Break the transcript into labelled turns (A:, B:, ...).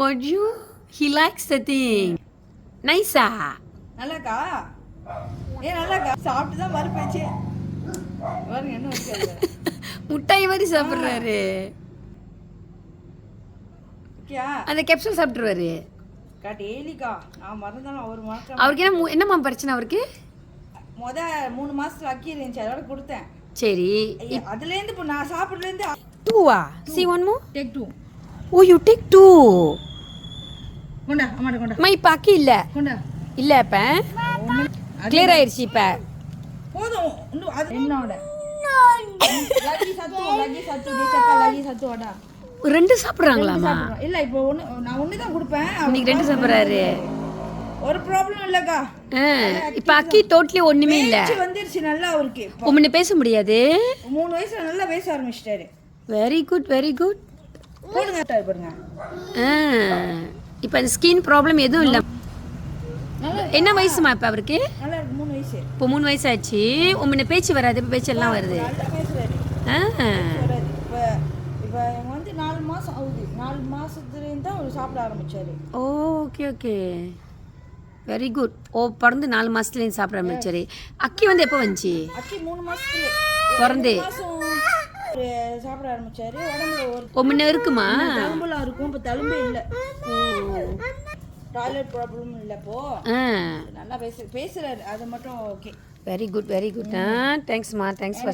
A: ஓஜு he likes the thing. நைஸா?
B: நல்லாக்கா நல்லாக்கா சாப்பிட்டு தான் மறுப்பேச்சு பாருங்க என்ன வைக்காது
A: முட்டாய் மாதிரி சாப்பிட்றாரு.
B: கியா
A: அந்த கேப்சூல் சாப்பிட்ருவாரு.
B: டெய்லிக்கா நான் மறந்தாலும் அவர் மறக்க
A: அவருக்கு என்னம்மா பிரச்சனை அவருக்கு?
B: 3 மாசத்துல அக்கி இருந்துச்சு அதோட கொடுத்தேன்.
A: சரி
B: அதுலேருந்து இப்போ நான் சாப்பிட்றதுலேருந்து
A: 2 see one more.
B: Take 2.
A: Oh you take 2.
B: கொண்டா அம்மாட்ட கொண்டா.
A: அம்மா இப்ப அக்கி இல்ல.
B: கொண்டா.
A: இல்ல இப்ப கிளியர் ஆயிருச்சு இப்ப.
B: போதும் இன்னும் அது என்னோட லகி சத்து நீ சக்கா லகி சத்து வாடா.
A: 2 சாப்பிடுறாங்களாமா?
B: இல்ல இப்போ நான் ஒண்ணு தான் கொடுப்பேன்.
A: இன்னைக்கு 2 சாப்பிடுறாரு.
B: ஒரு ப்ராப்ளம் இல்லக்கா.
A: இப்ப அக்கி டோட்டலி ஒண்ணுமே இல்ல.
B: வந்துருச்சு நல்லா அவருக்கு.
A: உம்முன்னு பேச முடியாது.
B: 3 வயசுல நல்லா பேச ஆரம்பிச்சிட்டாரு.
A: Very good very good.
B: போடுங்க பாருங்க.
A: இப்ப அந்த ஸ்கின் ப்ராப்ளம் எதுவும் இல்ல. என்ன வயசுமா இப்ப அவருக்கு?
B: நல்லா இருக்கு 3 வயசு.
A: இப்போ 3 வயசு ஆச்சு. உம்முன்னு பேச்சு வராது, இப்ப பேச்செல்லாம் வருது.
B: நல்லா பேசுறாரு. இப்ப வந்து 4 மாசம் ஆகுது. 4 மாசத்துல இருந்து தான் அவர் சாப்பிட ஆரம்பிச்சாரு.
A: Okay okay very good. பிறந்து 4 மாசத்துலேருந்து சாப்பிட ஆரம்பிச்சாரு. அக்கி வந்து எப்போ வந்துச்சு?
B: அக்கி 3 மாசத்துல
A: பிறந்து
B: சாப்பிட ஆரம்பிச்சாரு. உடம்புல
A: ஒரு முன்ன இருக்குமா?
B: தழும்புலாம் இருக்கும். இப்போ தழும்பே இல்லை. டாய்லெட் ப்ராப்ளம் இல்லை இப்போ. நல்லா பேசுறாரு. அது மட்டும் okay.
A: Very good very good. தேங்க்ஸ்மா தேங்க்ஸ்.